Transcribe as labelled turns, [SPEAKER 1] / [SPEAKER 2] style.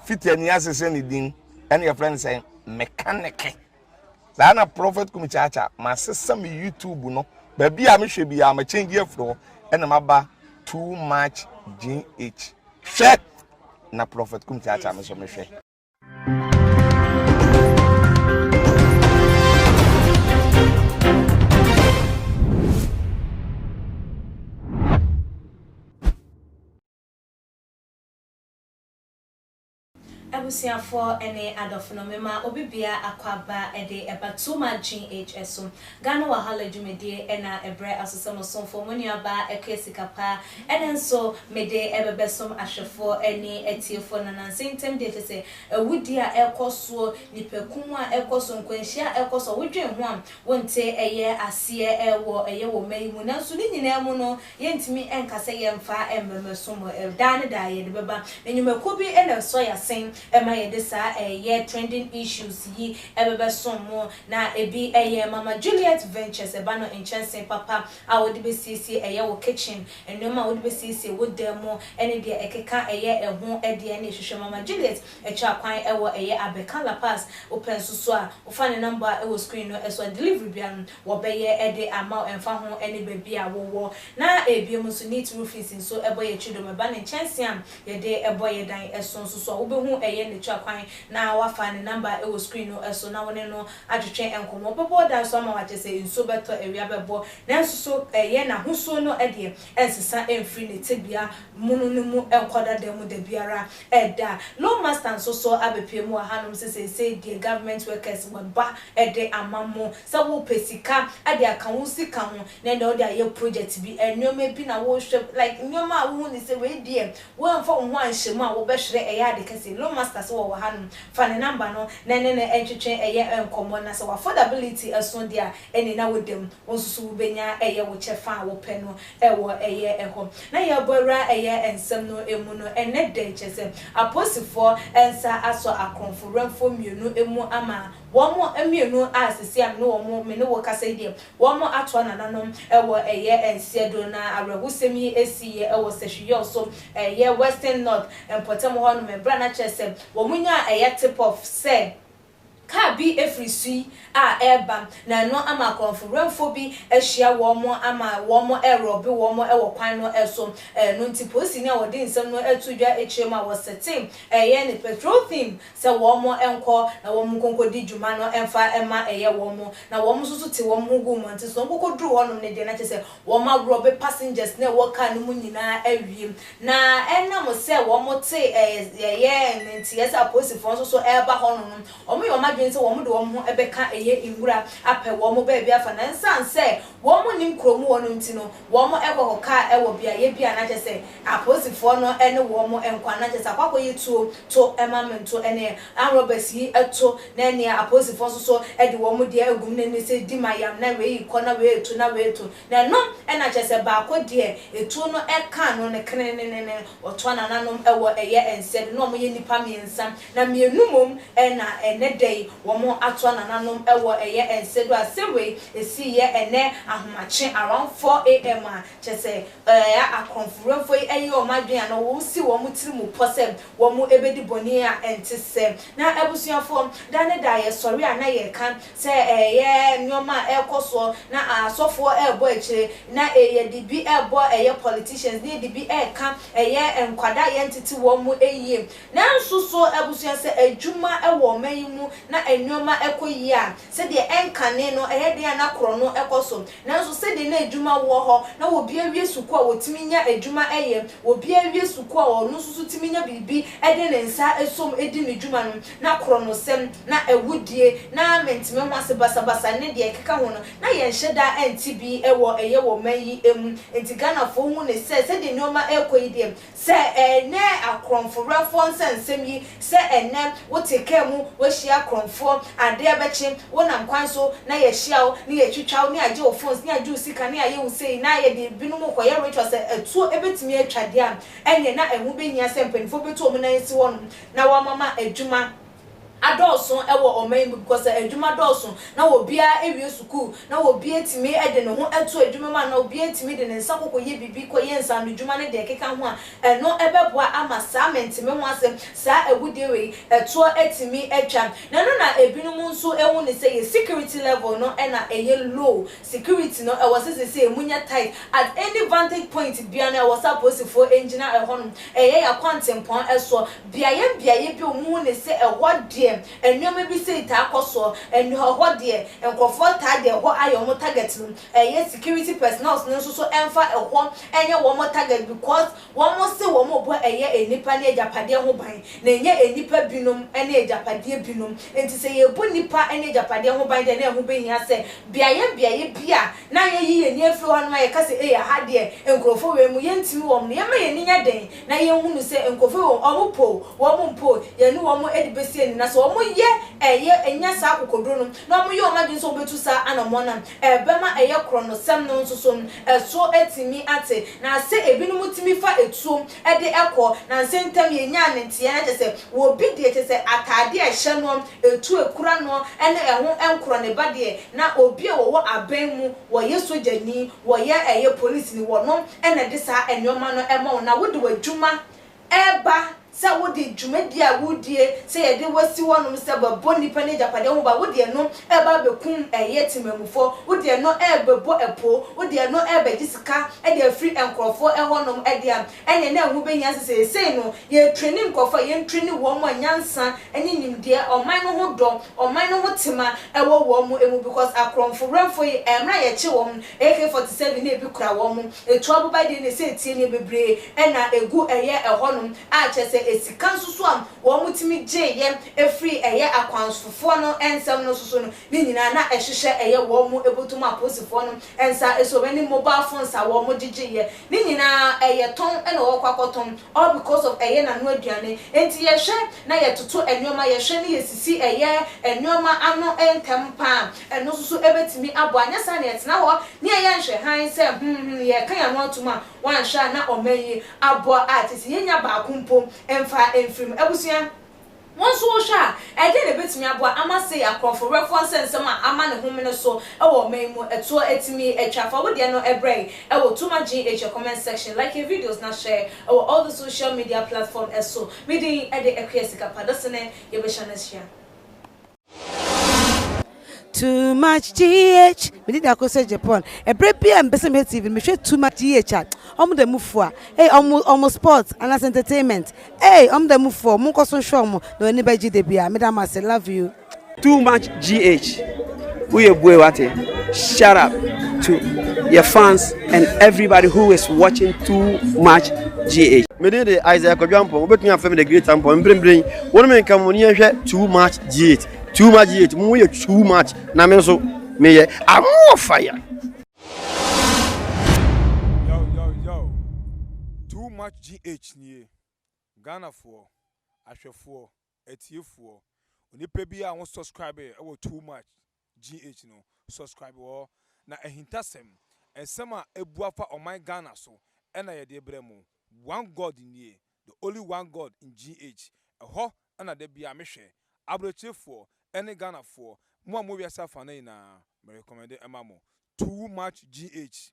[SPEAKER 1] fit any asese ni din and your friend say mechanic na prophet kumichacha ma sesa me YouTube no ba bia me hwe bia ma change afro and ma ba too much GH hwe na prophet kumichacha me so me hwe
[SPEAKER 2] Abusia for any adofno mema obibia akwaba ede eba too much GHS Ghana wahala dwumedie ena ebre asosam sonfo moni aba ekesikapa enen so mede ebebesom ahwefo eni etiefo na sentem de fese ewudi a ekoso nipakum a ekoso nkwanhia ekoso wodwen ho am wonte eye ase ewo eye wo mayimu na so ni nyina mu no yentimi enkase yemfa emmemesom dan da ye de beba enyumaku bi ena so ya sen ema yede sa trending issues yi ebebe somo na ebi Mama Juliet Ventures eba no enchansen papa a wodi be sisi wo kitchen enoma wodi be sisi wo demo ene de ekeka eho ede ne hwehwe Mama Juliet echa kwan ewo Abeka La Pass open so a ofane number ewo screen no eso delivery bia wo beye ede ama emfa ho ene baby a wo na ebi mu so neat roofing so ebo ye chido meba ne enchansen am yede ebo ye dan eso so wo be hu ne twa kwan na wafa ne number e wo screen no eso na woni no adwetwe enkomo bebo da so ma wache se nso beto ewia bebo na nso so na huso no ede ensesa emfri ne tebia munu no mu enkoda da mu da biara eda low master so abepie mu hanom se the government workers won ba ede amamo se wo pesika ade aka wo sika ho na ede ode aye project bi enwoma bi na wo hwe like nyoma wo ni se we die wo amfa wo ho anhyemu a wo behwere ade kase low master so wo hanum fa ne number no na entwetwe enkomo na so affordability aso dia eni na wodem wonsusu benya wo chefa wo pe no wo eho na ye bora ensem no emu no ene de chese aposifo ensa aso akonfo remfo mienu emu ama womo emienu asisi am no womo me no wokasa die womo ato nananom wo ensiedo na awrehusemi esiye wo sehwe so western north empotem ho no me bra na chese womunya tip of say ka bi efrisi a eba na no ama konfirmfo bi ehia womo ama womo R0bbé womo ewo kwan no eso no ntiposi ni awode nsem no etudwa echema wo setting ne petrol theme se womo enko na womo konkodi djuma no emfa ema womo na womo susu te womo gu mo nti so nkokodru wono ne de na chese womo R0bbé passengers na wo ka no mu nyina awiem na enna mo se womo te nti yesa aposifo so eba hono no omo yo adwense wo mo de wo ho ebeka ingura ape wo mo ba bia fa na nsanse wo mo nim kromu wo no nti no wo mo ekokoka ewo bia ye bia na chese aposifo no ene wo mo enkwa na chese akwakoye tuo to emamento ene R0bbérs yi eto na ene aposifo so ede wo mo de agum na ne se di mayam na we yi kona we etu na we etu na no ena chese ba ko de etu no eka no ne krenenene oto nananom ewo ensed no mo ye nipa miensa na mienumom ena ene dey womo ato nananom ewo ensedo asemwe esi ye ene ahomache around 4 am chese akonfuremfo o madwen na wo si wo mutiri mu posem wo mu ebedi boni a entise na ebusuafo dane da ye sori ana ye kan se nyoma ekoso na asofo ebo eche na ye dibi ebo politicians ni dibi kan enkwada ye ntiti wo mu na nsuso ebusua se adwuma ewo mayimu na enwoma ekoyi a se de enkane no de na kro no ekoso na nso se de na adwuma wo ho na wo bia wie suku a wotiminya adwuma wo bia wie suku a ono susu timinya bibi de ne nsa esom edi ne adwuma no na kro no sem na ewudie na mentime ho ase basabasa ne de ekeka ho no na ye nheda entibi wo mayi emu entigana fo hu ne se de nyoma ekoyi de se ne akronforafo nsensem yi se ene wo tekemu wo hia akronfo ade abeche wo nam kwan so na ye hia wo ne ye twitwa wo ne age wo phones ne age wo sika ne aye wo sei na ye de binum ko ye ritual se etuo ebetimi atwade am enye na ehu behia se mpanifo betu omu na yesi won na wo mama adwuma adolson ewo oman because adwuma adolson na obia ewie school na obia timi ede ne ho eto adwuma ma na obia timi de ne nsa kokoye bibi koye nsa no adwuma ne de keka ho a eno ebeboa ama saa mentime ho asem saa ewudie we eto etimi etwa na no na ebinum nso ehu ne say security level no na eye low security no e was say emunya tight at any vantage point bia na was supposed for engineer ehon eye ya kwantempon eso biaye bi omu ne say eho de enwoma bi say ta akoso enho ho de enkofo ta de ho ayo mo target no eye security personnel no so emfa eho enye wo mo target because wo mo say wo mo bo eye enipa na ejapade ho ban na enye enipa binom na ejapade binom enti say ye bo nipa na ejapade ho ban de na ho behia say biaye bia na ye yi ni afri ho no ye ka say ha de enkrofo we mu ye ntimi wo mo ye ma ye nya den na ye hu no say enkrofo wo mo mpo ye ni wo mo edibesi ni na so wo mo ye eye enya sa akokodro no na wo mo ye o ma din so betu sa anamona bema eye krono sem no nso so so etimi ate na se ebinum timi fa etuom ede ekọ na nsentem ye nya ntie na tese wo bi de tese atade a hye no etu ekura no ene eho enkro ne bade na obi wo aban mu wo ye sojani wo ye eye police ni wo no ene de sa enwoma no ema na wo de wadwuma eba sa wo de dwumadi a wo die se ye de wasi wonum se babo nipa ne japade ho ba wo de no eba bekum eye timamufo wo de no ebebo epo wo de no ebejisika e de free enkrofo ehonum e de ene na hu behia se no ye training nkofo ye training wo mo nyansa ene nimde oman no ho dom oman no ho tema ewo wo mo emu because akronfo renfo ye emra ye che wo AK47 na ebi kura wo mo etu aboba de ne se tie ne bebre ena egu eye ehonum a chese esika nsusu am wo mutimi gye efri eye akwansofo no ensem no susu no ni nyina na ehhehye eye wo mu ebotum aposifo no ensa esobeni mobile phones a wo mu gye ni nyina eye ton ena wo kwakoton all because of eye na no aduane enti ye hwe na ye toto enwoma ye hwe ni yesisi eye enwoma ano entempa eno susu ebetimi abo anyasa na etena ho ni eye nhwe han se ye kan ya no atuma wan hwa na omayi abo artist ye nya ba kumpo emfa enfrim ebusuan wonso wo hwa ede de betimi abo ama say akrofo reference nsem a ama ne homene so ewo memu eto etimi etwafa wo de no ebrei ewo tuma gh comment section like your videos na share ewo all the social media platform eso meeting ede ekwesika padosene ye be share na share.
[SPEAKER 3] Too much GH. We need to go to Japan. A break be and best TV. Me share too much GH. The move for. Hey, almost sports and as entertainment. Hey, the move for. Munko so show mo. No anybody GDB. Madam, I say love you.
[SPEAKER 4] Too much GH. We boy what? Shout out to your fans and everybody who is watching Too Much GH. Me dey the Isaac Ojuampo. We between family the great tempo. Bring. One man come on here Too Much GH. Too much GH. We too much. Na me so me I'm more fire.
[SPEAKER 5] Yo. Too much GH nie. Ghana for ahwefo etiefo. Onipa bi a won subscribe e wo Too Much GH no. Subscribe wo na ehintasem ensem a ebuafa on my Ghana so ena ye de bremu. One God nie. The only one God in GH. Eho ana de bia mehwe. Abrochefo ene Ghana for mo amowiasa fa na ina me recommend emamo Too Much GH.